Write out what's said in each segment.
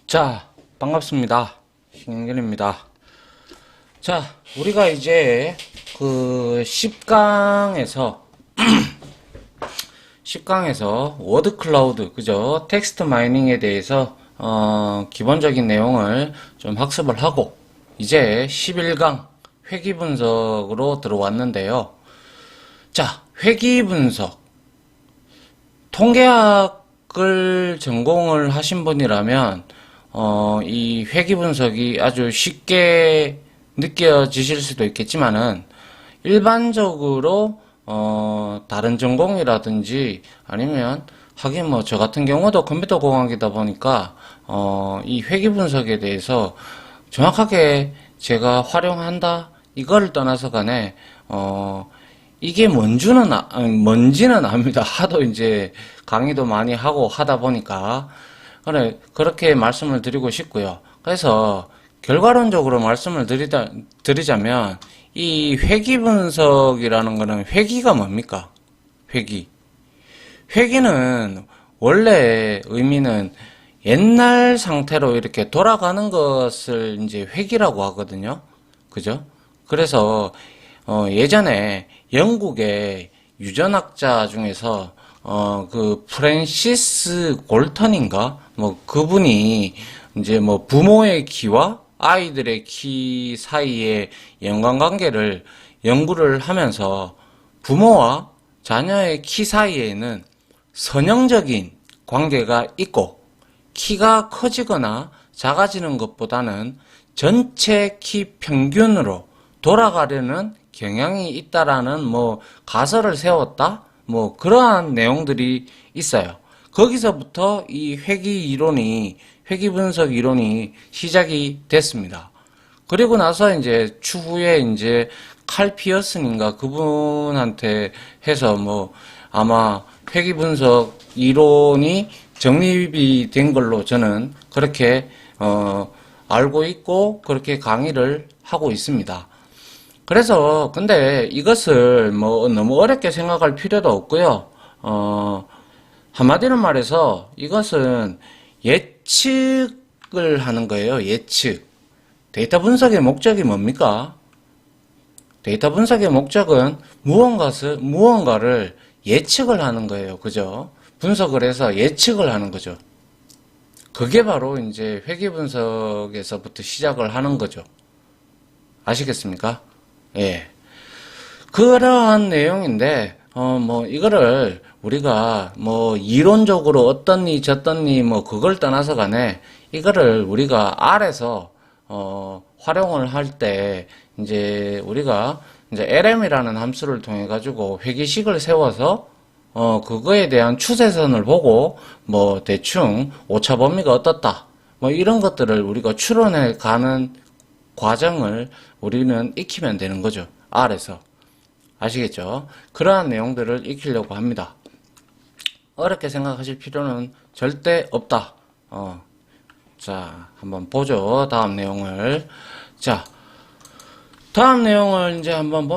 자, 반갑습니다. 신영균입니다. 자, 우리가 이제 그 10강에서 워드 클라우드, 그죠? 텍스트 마이닝에 대해서 기본적인 내용을 좀 학습을 하고 이제 11강 회귀 분석으로 들어왔는데요. 자, 회귀 분석. 통계학을 전공을 하신 분이라면 이 회귀 분석이 아주 쉽게 느껴지실 수도 있겠지만은 일반적으로 다른 전공이라든지 아니면 하긴 뭐 저 같은 경우도 컴퓨터 공학이다 보니까 이 회귀 분석에 대해서 정확하게 제가 활용한다 이거를 떠나서 간에 이게 뭔지는 압니다. 하도 이제 강의도 많이 하고 하다 보니까 그렇게 말씀을 드리고 싶고요. 그래서 결과론적으로 말씀을 드리자면 이 회귀 분석이라는 거는 회귀가 뭡니까? 회귀. 회귀는 원래 의미는 옛날 상태로 이렇게 돌아가는 것을 이제 회귀라고 하거든요. 그죠? 그래서 예전에 영국의 유전학자 중에서 그 프랜시스 골턴인가 뭐 그분이 이제 뭐 부모의 키와 아이들의 키 사이의 연관관계를 연구를 하면서 부모와 자녀의 키 사이에는 선형적인 관계가 있고 키가 커지거나 작아지는 것보다는 전체 키 평균으로 돌아가려는 경향이 있다라는 뭐 가설을 세웠다 뭐 그러한 내용들이 있어요. 거기서부터 이 회귀 분석 이론이 시작이 됐습니다. 그리고 나서 이제 추후에 이제 칼 피어슨인가 그분한테 해서 뭐 아마 회귀 분석 이론이 정립이 된 걸로 저는 그렇게 알고 있고 그렇게 강의를 하고 있습니다. 그래서 근데 이것을 뭐 너무 어렵게 생각할 필요도 없고요. 한마디로 말해서 이것은 예측을 하는 거예요. 예측. 데이터 분석의 목적이 뭡니까? 데이터 분석의 목적은 무언가를 예측을 하는 거예요. 그죠? 분석을 해서 예측을 하는 거죠. 그게 바로 이제 회귀 분석에서부터 시작을 하는 거죠. 아시겠습니까? 예. 그러한 내용인데, 뭐, 이거를 우리가 뭐, 이론적으로 어떻니, 저떻니, 뭐, 그걸 떠나서 간에, 이거를 우리가 R에서, 활용을 할 때, 이제 우리가 이제 LM이라는 함수를 통해 가지고 회귀식을 세워서, 그거에 대한 추세선을 보고, 뭐, 대충 오차 범위가 어떻다. 뭐, 이런 것들을 우리가 추론해 가는 과정을 우리는 익히면 되는 거죠. R에서. 아시겠죠? 그러한 내용들을 익히려고 합니다. 어렵게 생각하실 필요는 절대 없다. 자, 한번 보죠. 다음 내용을. 자, 다음 내용을 이제 한번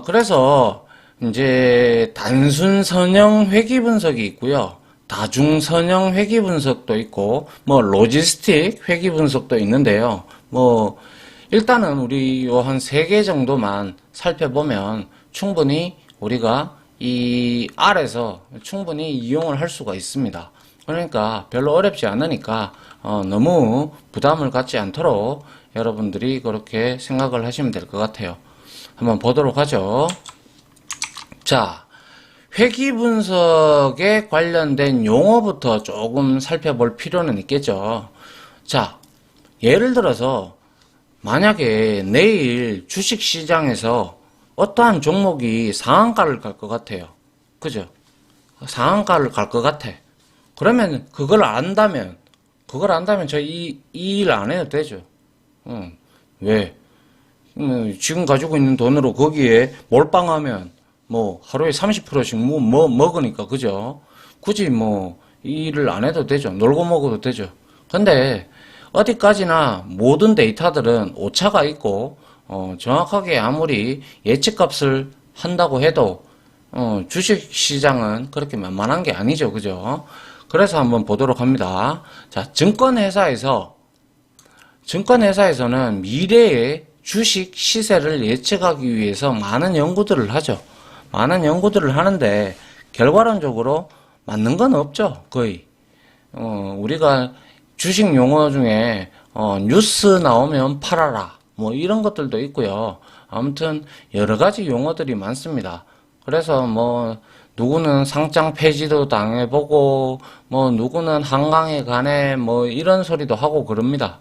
그래서 이제 단순 선형 회귀 분석이 있고요. 다중 선형 회귀 분석도 있고, 뭐 로지스틱 회귀 분석도 있는데요. 뭐 일단은 우리 요 한 3개 정도만 살펴보면 충분히 우리가 이 R에서 충분히 이용을 할 수가 있습니다. 그러니까 별로 어렵지 않으니까 너무 부담을 갖지 않도록 여러분들이 그렇게 생각을 하시면 될 것 같아요. 한번 보도록 하죠. 자, 회귀 분석에 관련된 용어부터 조금 살펴볼 필요는 있겠죠. 자, 예를 들어서 만약에 내일 주식시장에서 어떠한 종목이 상한가를 갈 것 같아요. 그죠? 상한가를 갈 것 같아. 그러면 그걸 안다면 저 이 일 안 해도 되죠. 왜? 지금 가지고 있는 돈으로 거기에 몰빵하면 뭐 하루에 30%씩 먹으니까 그죠? 굳이 뭐 이 일을 안 해도 되죠. 놀고 먹어도 되죠. 근데 어디까지나 모든 데이터들은 오차가 있고 정확하게 아무리 예측값을 한다고 해도 주식시장은 그렇게 만만한 게 아니죠. 그죠? 그래서 한번 보도록 합니다. 자, 증권회사에서 증권회사에서는 미래의 주식 시세를 예측하기 위해서 많은 연구들을 하죠. 많은 연구들을 하는데 결과론적으로 맞는 건 없죠. 거의. 우리가 주식 용어 중에 뉴스 나오면 팔아라 뭐 이런 것들도 있고요. 아무튼 여러 가지 용어들이 많습니다. 그래서 뭐 누구는 상장 폐지도 당해보고 뭐 누구는 한강에 가네 뭐 이런 소리도 하고 그럽니다.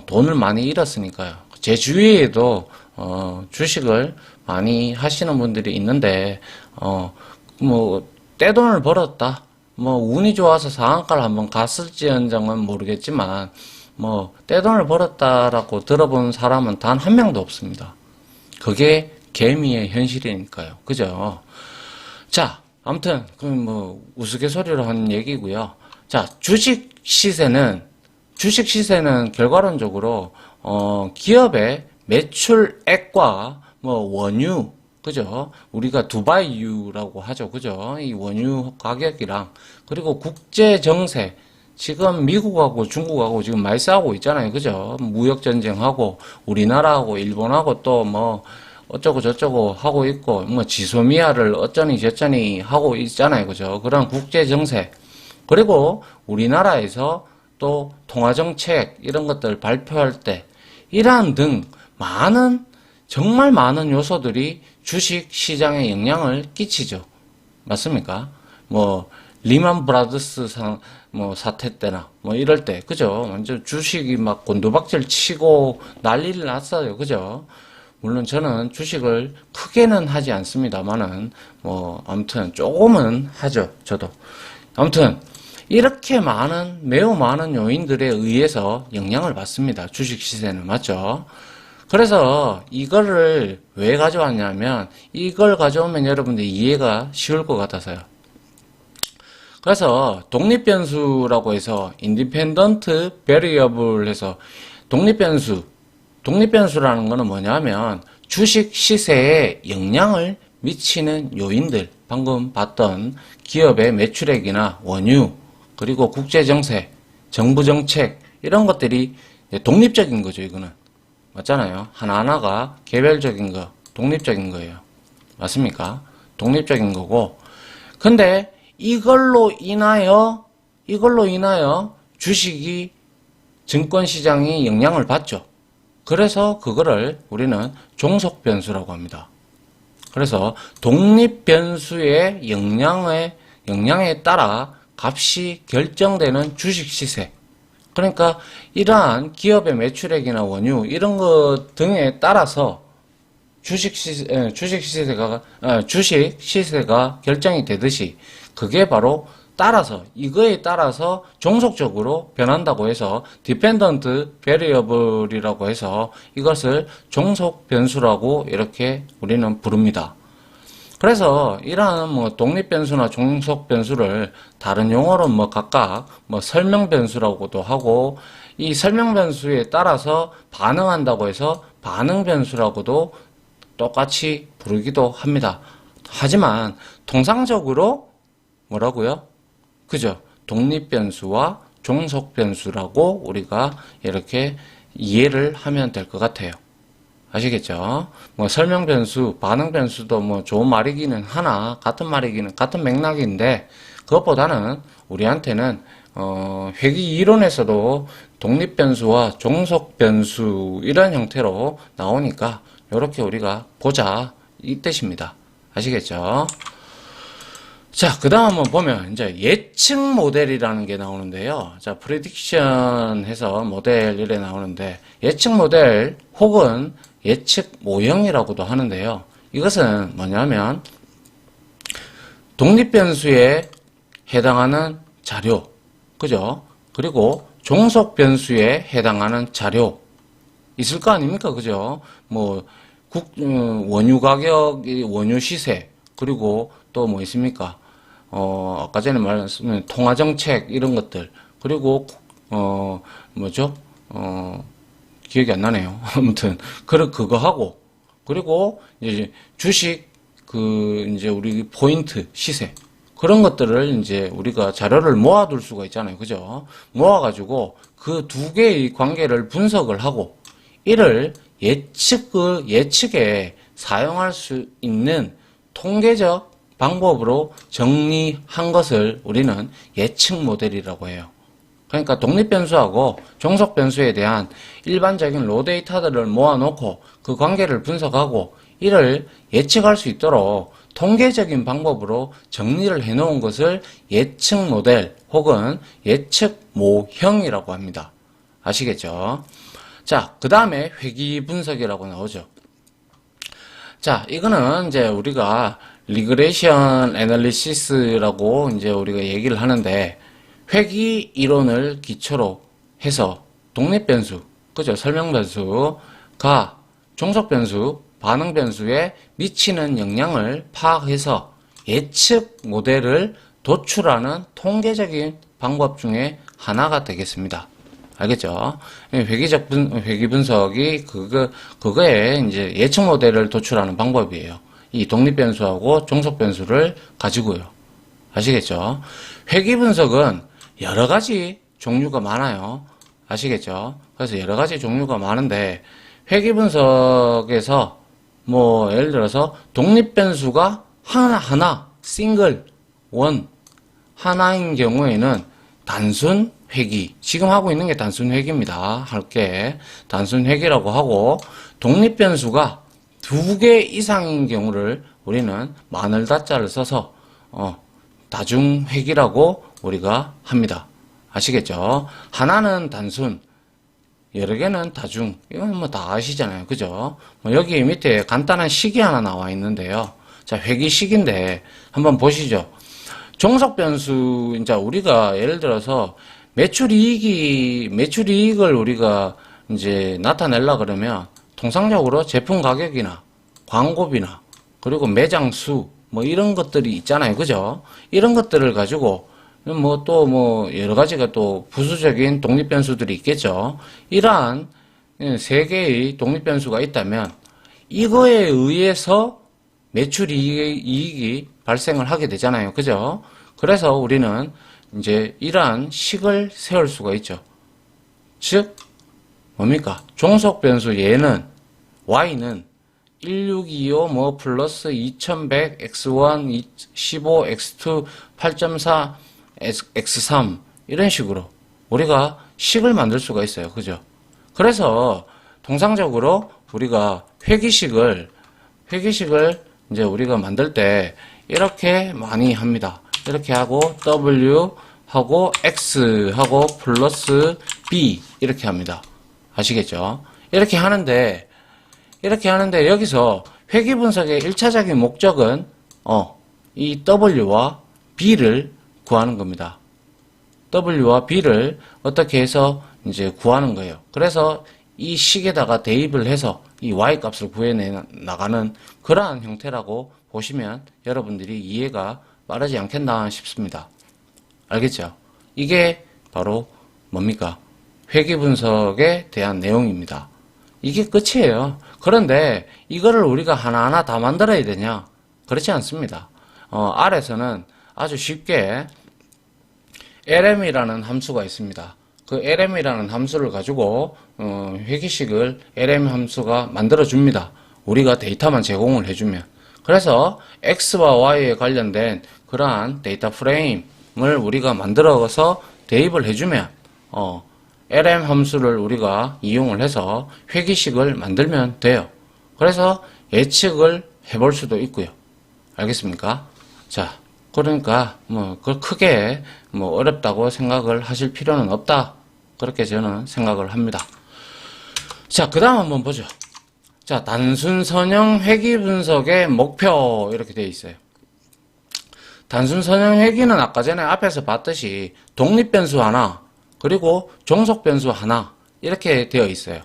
돈을 많이 잃었으니까요. 제 주위에도 주식을 많이 하시는 분들이 있는데 뭐 떼돈을 벌었다. 뭐 운이 좋아서 상한가를 한번 갔을지언정은 모르겠지만 뭐 떼돈을 벌었다라고 들어본 사람은 단 한 명도 없습니다. 그게 개미의 현실이니까요. 그죠? 자, 아무튼 그 뭐 우스갯소리로 한 얘기고요. 자, 주식 시세는 결과론적으로 기업의 매출액과 뭐 원유, 그죠? 우리가 두바이유라고 하죠. 그죠? 이 원유 가격이랑 그리고 국제 정세, 지금 미국하고 중국하고 지금 많이 싸우고 있잖아요. 그죠? 무역 전쟁하고 우리나라하고 일본하고 또 뭐 어쩌고 저쩌고 하고 있고 뭐 지소미아를 어쩌니 저쩌니 하고 있잖아요. 그죠? 그런 국제 정세. 그리고 우리나라에서 또 통화정책 이런 것들 발표할 때 이러한 등 많은 정말 많은 요소들이 주식 시장에 영향을 끼치죠. 맞습니까? 뭐 리만 브라더스 뭐 사태 때나 뭐 이럴 때 그죠? 완전 주식이 막 곤두박질 치고 난리를 났어요. 그죠? 물론 저는 주식을 크게는 하지 않습니다만은 뭐 아무튼 조금은 하죠. 저도. 아무튼 이렇게 매우 많은 요인들에 의해서 영향을 받습니다. 주식 시세는. 맞죠? 그래서 이거를 왜 가져왔냐면 이걸 가져오면 여러분들 이해가 쉬울 것 같아서요. 그래서 독립변수라고 해서 independent variable 해서 독립변수라는 거는 뭐냐면 주식 시세에 영향을 미치는 요인들, 방금 봤던 기업의 매출액이나 원유, 그리고 국제정세, 정부정책 이런 것들이 독립적인 거죠. 이거는 맞잖아요. 하나하나가 개별적인 거, 독립적인 거예요. 맞습니까? 독립적인 거고 근데 이걸로 인하여 주식이 증권시장이 영향을 받죠. 그래서 그거를 우리는 종속변수라고 합니다. 그래서 독립변수의 영향에 따라 값이 결정되는 주식시세. 그러니까 이러한 기업의 매출액이나 원유 이런 것 등에 따라서 주식 시세가 결정이 되듯이 그게 바로 이거에 따라서 종속적으로 변한다고 해서 dependent variable이라고 해서 이것을 종속 변수라고 이렇게 우리는 부릅니다. 그래서 이러한 뭐 독립 변수나 종속 변수를 다른 용어로 뭐 각각 뭐 설명 변수라고도 하고 이 설명 변수에 따라서 반응한다고 해서 반응 변수라고도 똑같이 부르기도 합니다. 하지만 통상적으로 뭐라고요? 그죠? 독립 변수와 종속 변수라고 우리가 이렇게 이해를 하면 될 것 같아요. 아시겠죠? 뭐 설명 변수, 반응 변수도 뭐 좋은 말이기는 하나 같은 맥락인데 그것보다는 우리한테는 회귀 이론에서도 독립 변수와 종속 변수 이런 형태로 나오니까 이렇게 우리가 보자 이 뜻입니다. 아시겠죠? 자, 그 다음 한번 보면, 이제 예측 모델이라는 게 나오는데요. 자, 프리딕션 해서 모델 이래 나오는데, 예측 모델 혹은 예측 모형이라고도 하는데요. 이것은 뭐냐면, 독립변수에 해당하는 자료, 그죠? 그리고 종속변수에 해당하는 자료, 있을 거 아닙니까? 그죠? 뭐, 원유 가격, 원유 시세, 그리고 또 뭐 있습니까? 아까 전에 말했으면 통화정책 이런 것들 그리고 뭐죠? 기억이 안 나네요. 아무튼 그거 하고 그리고 이제 주식 이제 우리 포인트 시세 그런 것들을 이제 우리가 자료를 모아둘 수가 있잖아요. 그죠? 모아가지고 그 두 개의 관계를 분석을 하고 이를 예측에 사용할 수 있는 통계적 방법으로 정리한 것을 우리는 예측 모델이라고 해요. 그러니까 독립변수하고 종속변수에 대한 일반적인 로 데이터들을 모아놓고 그 관계를 분석하고 이를 예측할 수 있도록 통계적인 방법으로 정리를 해놓은 것을 예측 모델 혹은 예측 모형이라고 합니다. 아시겠죠? 자, 그 다음에 회귀 분석이라고 나오죠. 자, 이거는 이제 우리가 리그레이션 애널리시스라고 이제 우리가 얘기를 하는데 회귀 이론을 기초로 해서 독립변수, 그죠? 설명변수가 종속변수, 반응변수에 미치는 영향을 파악해서 예측 모델을 도출하는 통계적인 방법 중에 하나가 되겠습니다. 알겠죠? 회귀 분석이 그거에 이제 예측 모델을 도출하는 방법이에요. 이 독립변수하고 종속변수를 가지고요. 아시겠죠? 회귀 분석은 여러 가지 종류가 많아요. 아시겠죠? 그래서 여러 가지 종류가 많은데 회귀 분석에서 뭐 예를 들어서 독립변수가 하나 싱글 원 하나인 경우에는 단순 회귀, 지금 하고 있는 게 단순 회귀입니다. 할게 단순 회귀라고 하고 독립변수가 두 개 이상인 경우를 우리는 마늘 다자를 써서 다중 회귀라고 우리가 합니다. 아시겠죠? 하나는 단순, 여러 개는 다중. 이건 뭐 다 아시잖아요. 그죠? 여기 밑에 간단한 식이 하나 나와 있는데요. 자, 회귀식인데 한번 보시죠. 종속변수, 이제 우리가 예를 들어서 매출이익을 우리가 이제 나타내려 그러면 통상적으로 제품 가격이나 광고비나 그리고 매장 수, 뭐 이런 것들이 있잖아요. 그죠? 이런 것들을 가지고 뭐 또 뭐 여러 가지가 또 부수적인 독립변수들이 있겠죠. 이러한 세 개의 독립변수가 있다면 이거에 의해서 매출이익이 발생을 하게 되잖아요. 그죠? 그래서 우리는 이제 이러한 식을 세울 수가 있죠. 즉 뭡니까? 종속변수 얘는 y는 1625 뭐 플러스 2100 x1 15 x2 8.4 x3 이런 식으로 우리가 식을 만들 수가 있어요. 그죠? 그래서 통상적으로 우리가 회귀식을 이제 우리가 만들 때 이렇게 많이 합니다. 이렇게 하고 w 하고 x 하고 플러스 b 이렇게 합니다. 아시겠죠? 이렇게 하는데 여기서 회귀 분석의 1차적인 목적은 이 w와 b를 구하는 겁니다. w와 b를 어떻게 해서 이제 구하는 거예요. 그래서 이 식에다가 대입을 해서 이 y 값을 구해내 나가는 그러한 형태라고 보시면 여러분들이 이해가 빠르지 않겠나 싶습니다. 알겠죠? 이게 바로 뭡니까? 회귀 분석에 대한 내용입니다. 이게 끝이에요. 그런데 이거를 우리가 하나하나 다 만들어야 되냐? 그렇지 않습니다. R에서는 아주 쉽게 lm이라는 함수가 있습니다. 그 lm이라는 함수를 가지고 회귀식을 lm 함수가 만들어줍니다. 우리가 데이터만 제공을 해주면. 그래서 x와 y에 관련된 그러한 데이터 프레임을 우리가 만들어서 대입을 해주면 lm 함수를 우리가 이용을 해서 회귀식을 만들면 돼요. 그래서 예측을 해볼 수도 있고요. 알겠습니까? 자, 그러니까 그걸 크게 어렵다고 생각을 하실 필요는 없다. 그렇게 저는 생각을 합니다. 자, 그 다음 한번 보죠. 자, 단순 선형 회귀 분석의 목표 이렇게 되어 있어요. 단순 선형 회귀는 아까 전에 앞에서 봤듯이 독립변수 하나 그리고 종속변수 하나 이렇게 되어 있어요.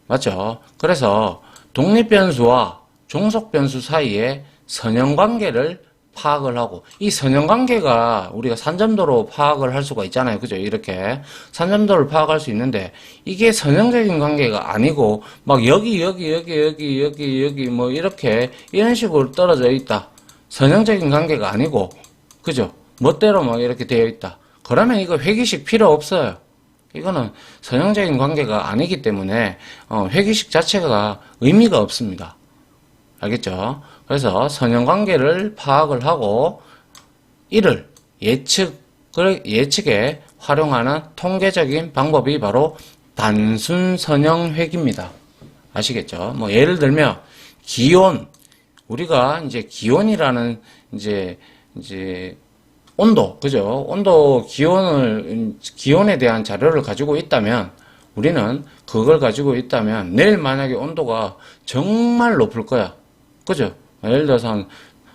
맞죠? 그래서 독립변수와 종속변수 사이에 선형관계를 파악을 하고 이 선형관계가 우리가 산점도로 파악을 할 수가 있잖아요. 그죠? 이렇게 산점도를 파악할 수 있는데 이게 선형적인 관계가 아니고 막 여기 뭐 이렇게 이런 식으로 떨어져 있다. 선형적인 관계가 아니고 그죠? 멋대로 막 이렇게 되어 있다. 그러면 이거 회귀식 필요 없어요. 이거는 선형적인 관계가 아니기 때문에 회귀식 자체가 의미가 없습니다. 알겠죠? 그래서 선형관계를 파악을 하고 이를 예측에 활용하는 통계적인 방법이 바로 단순 선형회귀입니다. 아시겠죠? 뭐 예를 들면 기온, 우리가 이제 기온이라는 이제 온도, 그죠? 온도, 기온에 대한 자료를 가지고 있다면, 우리는 그걸 가지고 있다면, 내일 만약에 온도가 정말 높을 거야. 그죠? 예를 들어서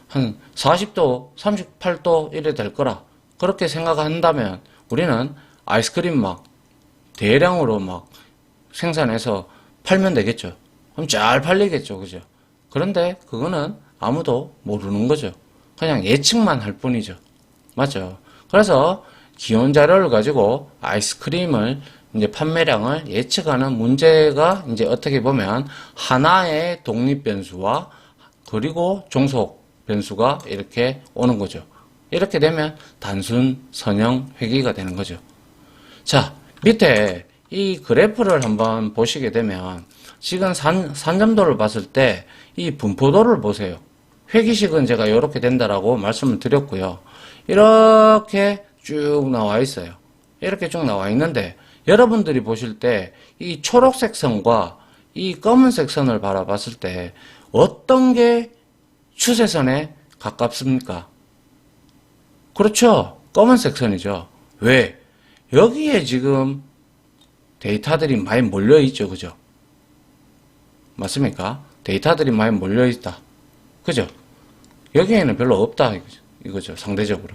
한 40도, 38도 이래 될 거라. 그렇게 생각한다면, 우리는 아이스크림 막, 대량으로 막 생산해서 팔면 되겠죠. 그럼 잘 팔리겠죠. 그죠? 그런데 그거는 아무도 모르는 거죠. 그냥 예측만 할 뿐이죠. 맞죠? 그래서 기온 자료를 가지고 아이스크림을 이제 판매량을 예측하는 문제가 이제 어떻게 보면 하나의 독립 변수와 그리고 종속 변수가 이렇게 오는 거죠. 이렇게 되면 단순 선형 회귀가 되는 거죠. 자, 밑에 이 그래프를 한번 보시게 되면 지금 산점도를 봤을 때 이 분포도를 보세요. 회귀식은 제가 이렇게 된다라고 말씀을 드렸고요. 이렇게 쭉 나와 있어요. 이렇게 쭉 나와 있는데 여러분들이 보실 때 이 초록색 선과 이 검은색 선을 바라봤을 때 어떤 게 추세선에 가깝습니까? 그렇죠. 검은색 선이죠. 왜? 여기에 지금 데이터들이 많이 몰려 있죠. 그죠? 맞습니까? 데이터들이 많이 몰려 있다. 그죠? 여기에는 별로 없다. 이거죠. 상대적으로.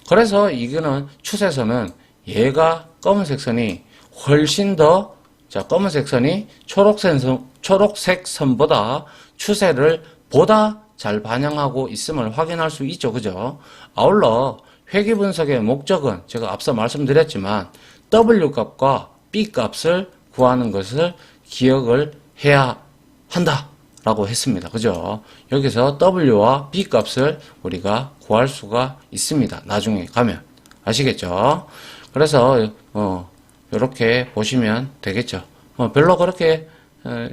그래서 이거는 추세선은 얘가 검은색 선이 훨씬 더, 자, 검은색 선이 초록색 선보다 추세를 보다 잘 반영하고 있음을 확인할 수 있죠. 그죠? 아울러 회귀 분석의 목적은 제가 앞서 말씀드렸지만 W 값과 B 값을 구하는 것을 기억을 해야 한다 라고 했습니다. 그죠? 여기서 W와 B 값을 우리가 구할 수가 있습니다. 나중에 가면. 아시겠죠? 그래서 이렇게 보시면 되겠죠. 별로 그렇게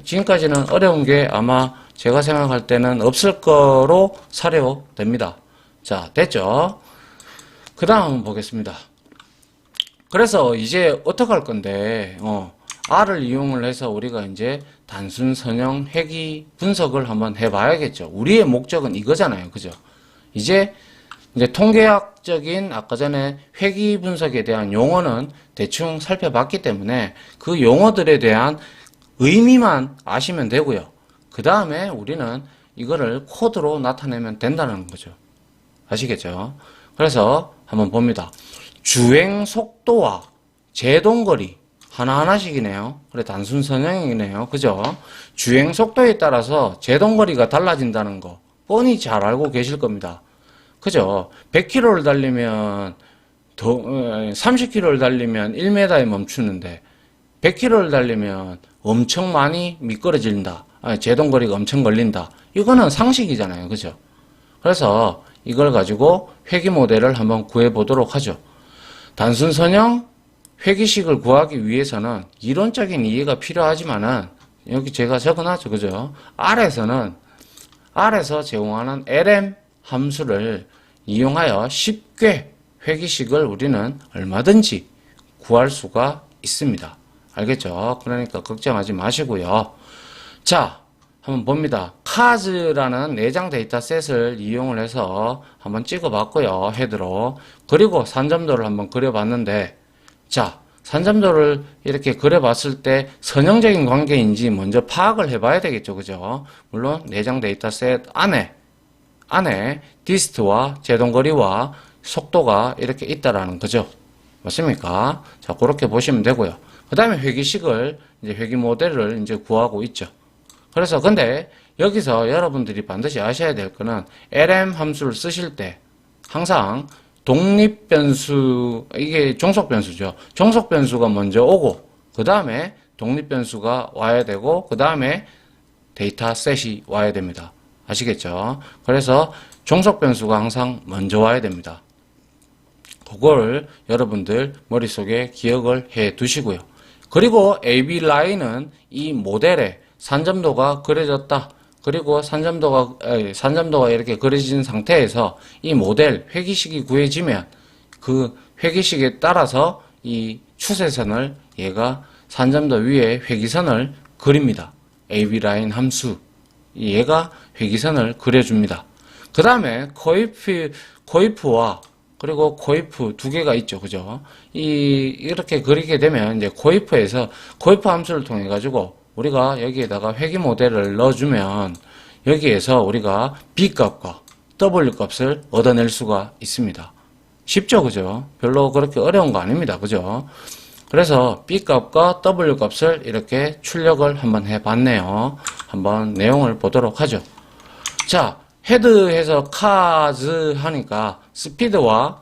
지금까지는 어려운 게 아마 제가 생각할 때는 없을 거로 사료됩니다. 자, 됐죠? 그 다음 보겠습니다. 그래서 이제 어떻게 할 건데 R을 이용을 해서 우리가 이제 단순 선형 회귀 분석을 한번 해봐야겠죠. 우리의 목적은 이거잖아요. 그죠? 이제 통계학적인 아까 전에 회귀 분석에 대한 용어는 대충 살펴봤기 때문에 그 용어들에 대한 의미만 아시면 되고요. 그 다음에 우리는 이거를 코드로 나타내면 된다는 거죠. 아시겠죠? 그래서 한번 봅니다. 주행 속도와 제동거리 하나하나씩이네요. 그래, 단순 선형이네요. 그죠? 주행 속도에 따라서 제동거리가 달라진다는 거 뻔히 잘 알고 계실 겁니다. 그죠? 100km를 달리면 30km를 달리면 1m에 멈추는데 100km를 달리면 엄청 많이 미끄러진다. 제동거리가 엄청 걸린다. 이거는 상식이잖아요. 그죠? 그래서 이걸 가지고 회귀 모델을 한번 구해 보도록 하죠. 단순 선형 회귀식을 구하기 위해서는 이론적인 이해가 필요하지만은 여기 제가 적어놨죠. 그죠? R에서 제공하는 LM 함수를 이용하여 쉽게 회귀식을 우리는 얼마든지 구할 수가 있습니다. 알겠죠? 그러니까 걱정하지 마시고요. 자, 한번 봅니다. CARS라는 내장 데이터셋을 이용을 해서 한번 찍어봤고요. 헤드로. 그리고 산점도를 한번 그려봤는데, 자, 산점도를 이렇게 그려봤을 때 선형적인 관계인지 먼저 파악을 해봐야 되겠죠. 그죠? 물론 내장 데이터셋 안에 디스트와 제동거리와 속도가 이렇게 있다라는 거죠. 맞습니까? 자, 그렇게 보시면 되고요. 그 다음에 회귀식을, 회귀 모델을 구하고 있죠. 그래서 근데 여기서 여러분들이 반드시 아셔야 될 거는 LM 함수를 쓰실 때 항상 독립변수, 이게 종속변수죠. 종속변수가 먼저 오고 그 다음에 독립변수가 와야 되고 그 다음에 데이터셋이 와야 됩니다. 아시겠죠? 그래서 종속변수가 항상 먼저 와야 됩니다. 그걸 여러분들 머릿속에 기억을 해 두시고요. 그리고 AB 라인은 이 모델에 산점도가 그려졌다. 그리고 산점도가 이렇게 그려진 상태에서 이 모델 회기식이 구해지면 그 회기식에 따라서 이 추세선을 얘가 산점도 위에 회기선을 그립니다. AB 라인 함수. 얘가 회기선을 그려줍니다. 그 다음에 코이프와 그리고 코이프 두 개가 있죠. 그죠? 이렇게 그리게 되면 이제 코이프 함수를 통해 가지고 우리가 여기에다가 회기 모델을 넣어주면 여기에서 우리가 B 값과 W 값을 얻어낼 수가 있습니다. 쉽죠? 그죠? 별로 그렇게 어려운 거 아닙니다. 그죠? 그래서 B 값과 W 값을 이렇게 출력을 한번 해봤네요. 한번 내용을 보도록 하죠. 자, 헤드해서 카즈 하니까 스피드와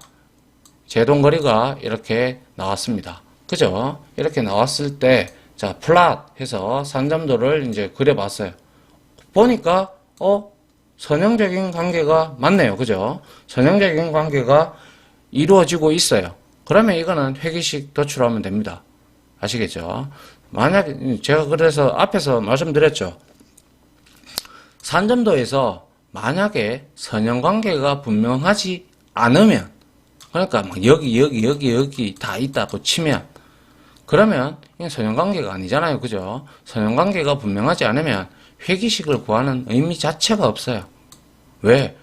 제동거리가 이렇게 나왔습니다. 그죠? 이렇게 나왔을 때, 자, 플랫 해서 산점도를 이제 그려봤어요. 보니까, 선형적인 관계가 맞네요. 그죠? 선형적인 관계가 이루어지고 있어요. 그러면 이거는 회기식 도출하면 됩니다. 아시겠죠? 만약에, 제가 그래서 앞에서 말씀드렸죠. 산점도에서 만약에 선형관계가 분명하지 않으면, 그러니까 막 여기 다 있다고 치면, 그러면 이게 선형관계가 아니잖아요. 그죠? 선형관계가 분명하지 않으면 회기식을 구하는 의미 자체가 없어요. 왜?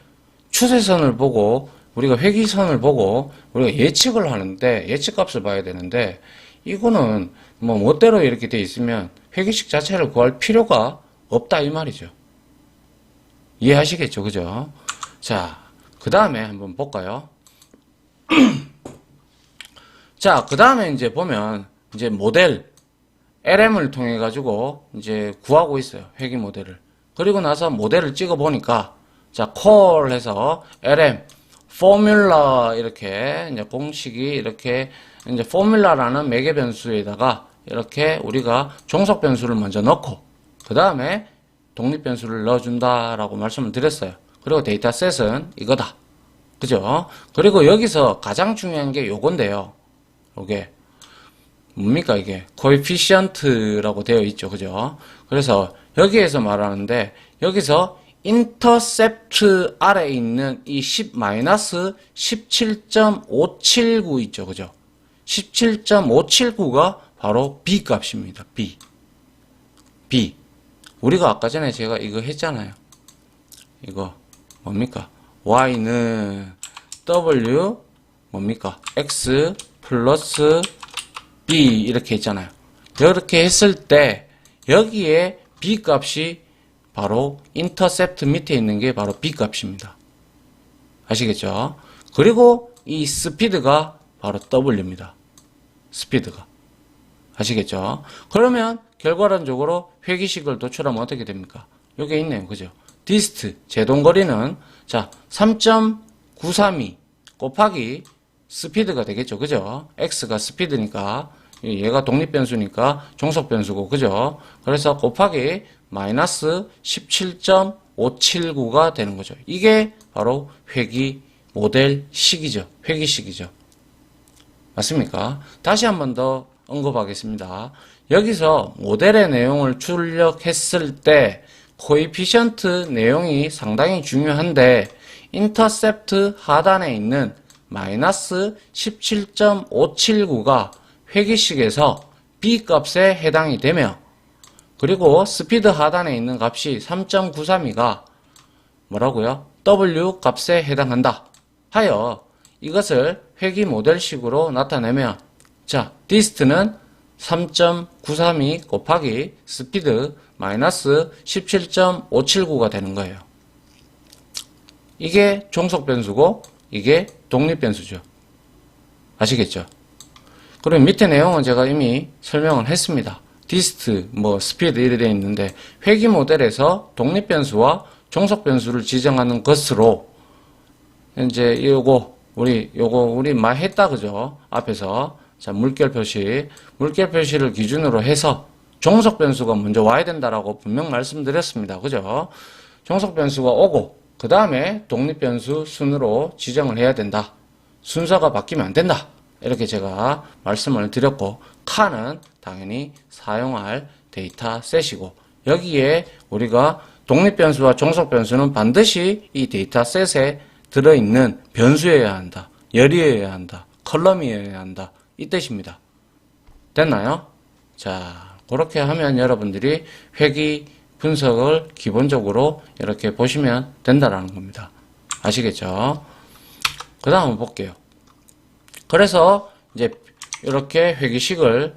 추세선을 보고, 우리가 회기선을 보고, 우리가 예측을 하는데, 예측값을 봐야 되는데, 이거는 뭐 멋대로 이렇게 돼 있으면 회기식 자체를 구할 필요가 없다 이 말이죠. 이해하시겠죠? 그죠? 자, 그 다음에 한번 볼까요? 자, 그 다음에 이제 보면, 이제 모델, LM을 통해 가지고 이제 구하고 있어요. 회기 모델을. 그리고 나서 모델을 찍어 보니까, 자, 콜 해서 LM, 포뮬라, 이렇게, 이제 공식이 이렇게, 이제 포뮬라라는 매개 변수에다가 이렇게 우리가 종속 변수를 먼저 넣고, 그 다음에 독립 변수를 넣어준다라고 말씀을 드렸어요. 그리고 데이터셋은 이거다. 그죠? 그리고 여기서 가장 중요한 게 요건데요. 요게 뭡니까 이게? 코에피시언트라고 되어 있죠. 그죠? 그래서 여기에서 말하는데 여기서 인터셉트 아래에 있는 이 10-17.579 있죠. 그죠? 17.579가 바로 B 값입니다. B. 우리가 아까 전에 제가 이거 했잖아요. 이거 뭡니까? Y는 W 뭡니까? X 플러스 B 이렇게 했잖아요. 이렇게 했을 때 여기에 B 값이 바로 인터셉트 밑에 있는 게 바로 B 값입니다. 아시겠죠? 그리고 이 스피드가 바로 W입니다. 스피드가. 아시겠죠? 그러면 결과론적으로 회기식을 도출하면 어떻게 됩니까? 여기 있네요. 그죠? 디스트, 제동거리는 자 3.932 곱하기 스피드가 되겠죠. 그죠? X가 스피드니까 얘가 독립변수니까 종속변수고 그죠? 그래서 곱하기 마이너스 17.579가 되는 거죠. 이게 바로 회기 모델식이죠. 회기식이죠. 맞습니까? 다시 한 번 더 언급하겠습니다. 여기서 모델의 내용을 출력했을 때 코에피션트 내용이 상당히 중요한데 인터셉트 하단에 있는 마이너스 17.579가 회기식에서 B 값에 해당이 되며 그리고 스피드 하단에 있는 값이 3.932가 뭐라고요? W 값에 해당한다 하여 이것을 회기 모델식으로 나타내면 자, 디스트는 3.932 곱하기 스피드 마이너스 17.579가 되는 거예요. 이게 종속 변수고 이게 독립 변수죠. 아시겠죠? 그리고 밑에 내용은 제가 이미 설명을 했습니다. 디스트, 스피드 이래 되어 있는데 회기 모델에서 독립 변수와 종속 변수를 지정하는 것으로 이제 우리 말 했다 그죠? 앞에서 자 물결 표시를 기준으로 해서 종속 변수가 먼저 와야 된다라고 분명 말씀드렸습니다. 그죠? 종속 변수가 오고 그 다음에 독립 변수 순으로 지정을 해야 된다. 순서가 바뀌면 안 된다. 이렇게 제가 말씀을 드렸고, 칸은 당연히 사용할 데이터셋이고, 여기에 우리가 독립변수와 종속변수는 반드시 이 데이터셋에 들어있는 변수여야 한다. 열이여야 한다. 컬럼이어야 한다. 이 뜻입니다. 됐나요? 자, 그렇게 하면 여러분들이 회귀 분석을 기본적으로 이렇게 보시면 된다라는 겁니다. 아시겠죠? 그 다음 볼게요. 그래서 이제 이렇게 회귀식을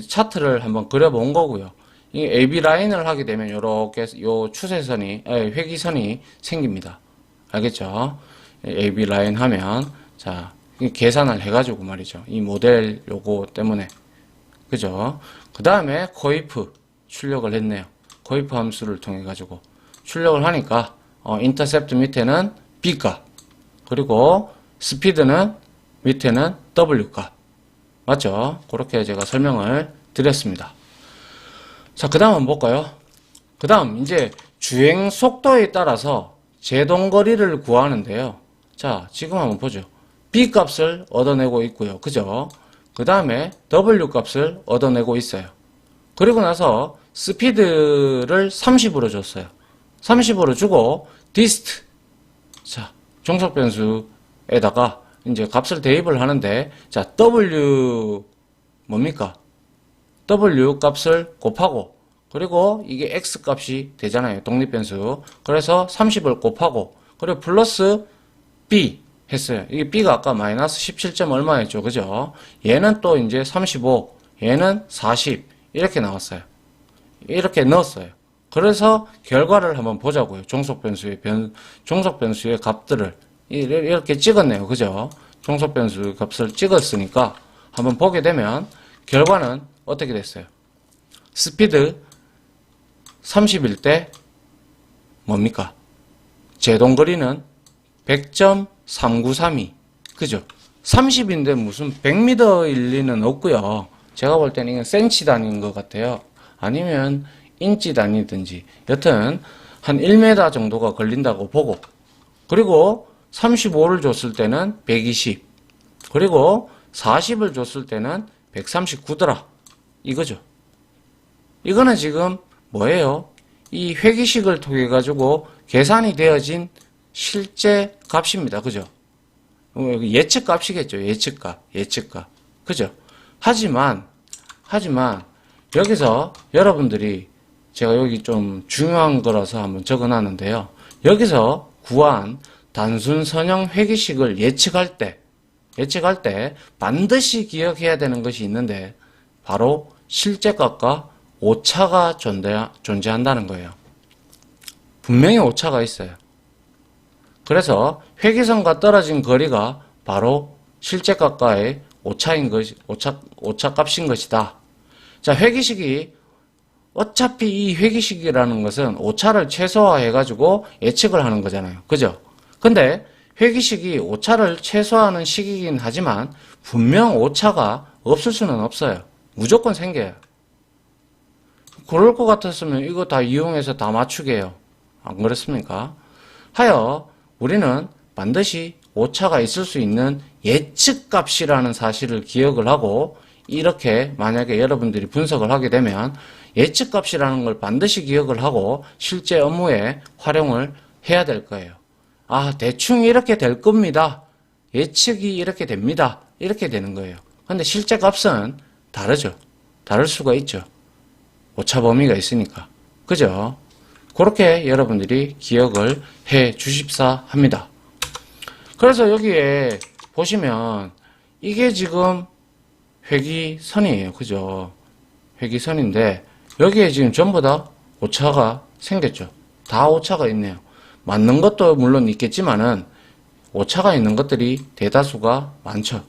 차트를 한번 그려본 거고요. 이 AB 라인을 하게 되면 이렇게 요 추세선이, 회귀선이 생깁니다. 알겠죠? AB 라인 하면, 자, 계산을 해가지고 말이죠. 이 모델 요거 때문에. 그죠? 그 다음에 코이프 출력을 했네요. 코이프 함수를 통해 가지고 출력을 하니까, 인터셉트 밑에는 B값, 그리고 스피드는 밑에는 W값. 맞죠? 그렇게 제가 설명을 드렸습니다. 자, 그 다음 한번 볼까요? 그 다음, 이제 주행 속도에 따라서 제동거리를 구하는데요. 자, 지금 한번 보죠. B 값을 얻어내고 있고요. 그죠? 그 다음에 W 값을 얻어내고 있어요. 그리고 나서 스피드를 30으로 줬어요. 30으로 주고, 디스트. 자, 종속변수에다가 이제 값을 대입을 하는데, 자, W, 뭡니까? W 값을 곱하고, 그리고 이게 X 값이 되잖아요. 독립변수. 그래서 30을 곱하고, 그리고 플러스 B 했어요. 이게 B가 아까 마이너스 17점 얼마였죠. 그죠? 얘는 또 이제 35, 얘는 40, 이렇게 나왔어요. 이렇게 넣었어요. 그래서 결과를 한번 보자고요. 종속변수의 값들을 이렇게 찍었네요. 그죠? 종속변수 값을 찍었으니까 한번 보게 되면 결과는 어떻게 됐어요? 스피드 30일 때 뭡니까? 제동거리는 100.3932. 그죠? 30인데 무슨 100m일 리는 없고요. 제가 볼 때는 이건 센치 단위인 것 같아요. 아니면 인치 단위든지 여튼 한 1m 정도가 걸린다고 보고, 그리고 35를 줬을 때는 120, 그리고 40을 줬을 때는 139더라 이거죠. 이거는 지금 뭐예요? 이 회귀식을 통해 가지고 계산이 되어진 실제 값입니다. 그죠? 예측 값이겠죠. 예측값. 그죠? 하지만 여기서 여러분들이, 제가 여기 좀 중요한 거라서 한번 적어놨는데요. 여기서 구한 단순 선형 회귀식을 예측할 때 반드시 기억해야 되는 것이 있는데, 바로 실제값과 오차가 존재한다는 거예요. 분명히 오차가 있어요. 그래서 회귀선과 떨어진 거리가 바로 실제값과의 오차값인 것이다. 자, 회귀식이, 어차피 이 회귀식이라는 것은 오차를 최소화해가지고 예측을 하는 거잖아요. 그죠? 근데 회귀식이 오차를 최소화하는 식이긴 하지만 분명 오차가 없을 수는 없어요. 무조건 생겨요. 그럴 것 같았으면 이거 다 이용해서 다 맞추게 해요. 안 그렇습니까? 하여 우리는 반드시 오차가 있을 수 있는 예측값이라는 사실을 기억을 하고, 이렇게 만약에 여러분들이 분석을 하게 되면 예측값이라는 걸 반드시 기억을 하고 실제 업무에 활용을 해야 될 거예요. 아, 대충 이렇게 될 겁니다. 예측이 이렇게 됩니다. 이렇게 되는 거예요. 근데 실제 값은 다르죠. 다를 수가 있죠. 오차 범위가 있으니까. 그죠? 그렇게 여러분들이 기억을 해 주십사 합니다. 그래서 여기에 보시면 이게 지금 회귀선이에요. 그죠? 회귀선인데 여기에 지금 전부 다 오차가 생겼죠. 다 오차가 있네요. 맞는 것도 물론 있겠지만은 오차가 있는 것들이 대다수가 많죠.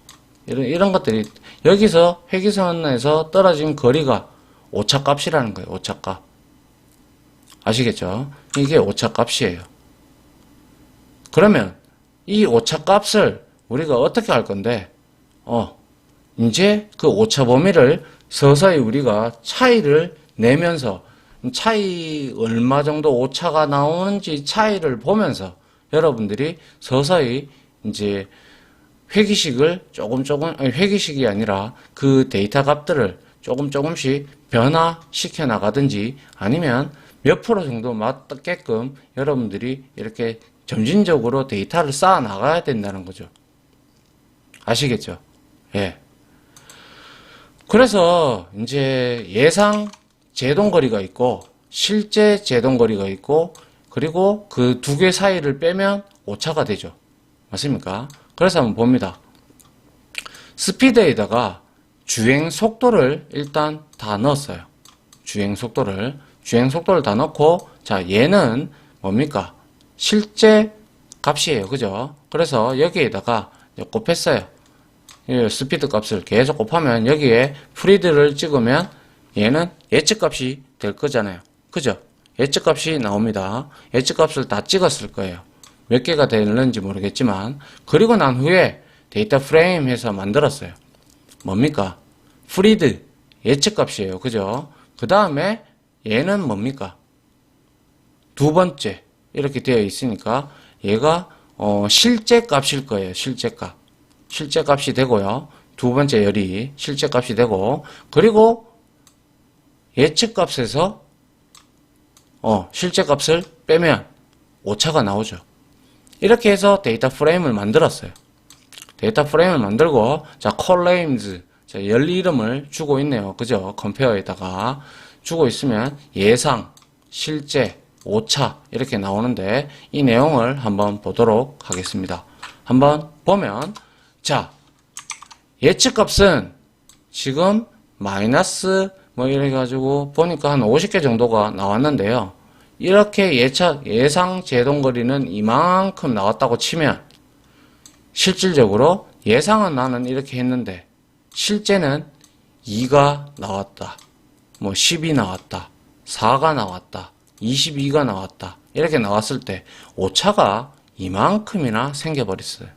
이런 것들이, 여기서 회귀선에서 떨어진 거리가 오차값이라는 거예요. 오차값. 아시겠죠? 이게 오차값이에요. 그러면 이 오차값을 우리가 어떻게 할 건데, 이제 그 오차 범위를 서서히 우리가 차이를 내면서, 차이 얼마 정도 오차가 나오는지 차이를 보면서 여러분들이 서서히 이제 회기식을 아니, 회기식이 아니라 그 데이터 값들을 조금씩 변화시켜 나가든지 아니면 몇 프로 정도 맞게끔 여러분들이 이렇게 점진적으로 데이터를 쌓아 나가야 된다는 거죠. 아시겠죠? 예. 그래서 이제 예상 제동거리가 있고 실제 제동거리가 있고 그리고 그 두 개 사이를 빼면 오차가 되죠. 맞습니까? 그래서 한번 봅니다. 스피드에다가 주행 속도를 일단 다 넣었어요. 주행 속도를 다 넣고, 자, 얘는 뭡니까? 실제 값이에요. 그죠? 그래서 여기에다가 곱했어요. 스피드 값을 계속 곱하면 여기에 프리드를 찍으면 얘는 예측 값이 될 거잖아요. 그죠? 예측 값이 나옵니다. 예측 값을 다 찍었을 거예요. 몇 개가 되는지 모르겠지만, 그리고 난 후에 데이터 프레임 해서 만들었어요. 뭡니까? 프리드 예측 값이에요. 그죠? 그 다음에 얘는 뭡니까? 두 번째 이렇게 되어 있으니까 얘가 실제 값일 거예요. 실제 값이 되고요. 두 번째 열이 실제 값이 되고, 그리고 예측 값에서 실제 값을 빼면 오차가 나오죠. 이렇게 해서 데이터 프레임을 만들었어요. 데이터 프레임을 만들고, 자, 컬네임즈, 자, 열 이름을 주고 있네요. 그죠? 컴페어에다가 주고 있으면 예상, 실제, 오차 이렇게 나오는데 이 내용을 한번 보도록 하겠습니다. 한번 보면, 자, 예측 값은 지금 마이너스 이래 가지고 보니까 한 50개 정도가 나왔는데요. 이렇게 예상 제동거리는 이만큼 나왔다고 치면 실질적으로 예상은 나는 이렇게 했는데 실제는 2가 나왔다. 10이 나왔다. 4가 나왔다. 22가 나왔다. 이렇게 나왔을 때 오차가 이만큼이나 생겨버렸어요.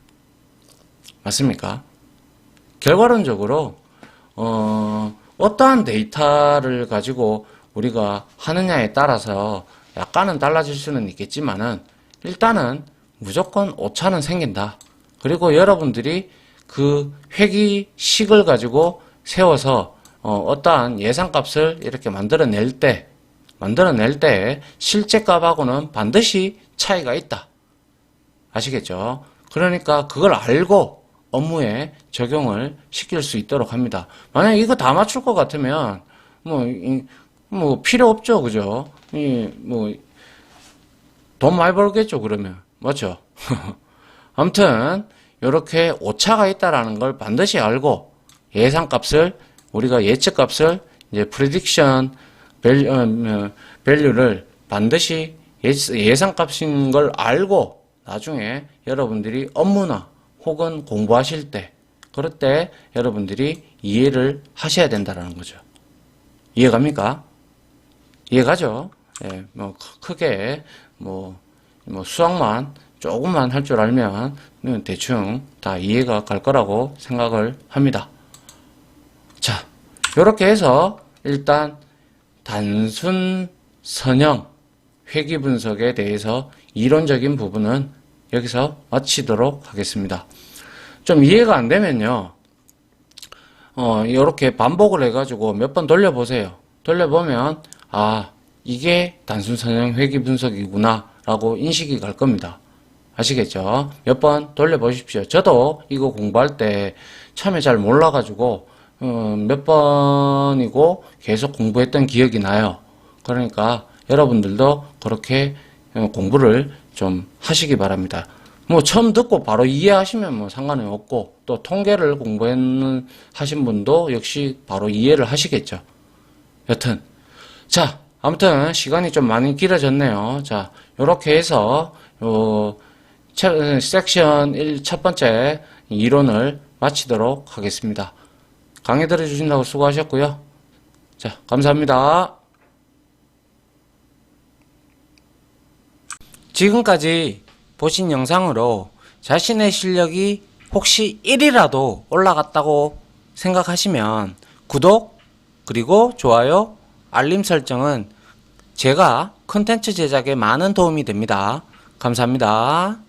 맞습니까? 결과론적으로 어떠한 데이터를 가지고 우리가 하느냐에 따라서 약간은 달라질 수는 있겠지만은 일단은 무조건 오차는 생긴다. 그리고 여러분들이 그 회기식을 가지고 세워서 어떠한 예상값을 이렇게 만들어낼 때 실제 값하고는 반드시 차이가 있다. 아시겠죠? 그러니까 그걸 알고 업무에 적용을 시킬 수 있도록 합니다. 만약에 이거 다 맞출 것 같으면 필요 없죠. 그죠? 돈 많이 벌겠죠. 그러면. 맞죠? 아무튼 이렇게 오차가 있다라는 걸 반드시 알고 예상값을 우리가 예측값을 이제 prediction value를 반드시 예상값인 걸 알고 나중에 여러분들이 업무나 혹은 공부하실 때 그럴 때 여러분들이 이해를 하셔야 된다는 거죠. 이해갑니까? 이해가죠? 예, 크게 수학만 조금만 할 줄 알면 대충 다 이해가 갈 거라고 생각을 합니다. 자, 이렇게 해서 일단 단순 선형 회귀 분석에 대해서 이론적인 부분은 여기서 마치도록 하겠습니다. 좀 이해가 안 되면요, 이렇게 반복을 해가지고 몇 번 돌려보세요. 돌려보면, 아, 이게 단순 선형 회귀 분석이구나, 라고 인식이 갈 겁니다. 아시겠죠? 몇 번 돌려보십시오. 저도 이거 공부할 때 처음에 잘 몰라가지고, 몇 번이고 계속 공부했던 기억이 나요. 그러니까 여러분들도 그렇게 공부를 좀 하시기 바랍니다. 처음 듣고 바로 이해하시면 상관이 없고, 또 통계를 하신 분도 역시 바로 이해를 하시겠죠. 여튼, 자, 아무튼 시간이 좀 많이 길어졌네요. 자, 요렇게 해서 섹션 1 첫 번째 이론을 마치도록 하겠습니다. 강의 들어주신다고 수고하셨고요. 자, 감사합니다. 지금까지 보신 영상으로 자신의 실력이 혹시 1이라도 올라갔다고 생각하시면 구독, 그리고 좋아요, 알림 설정은 제가 콘텐츠 제작에 많은 도움이 됩니다. 감사합니다.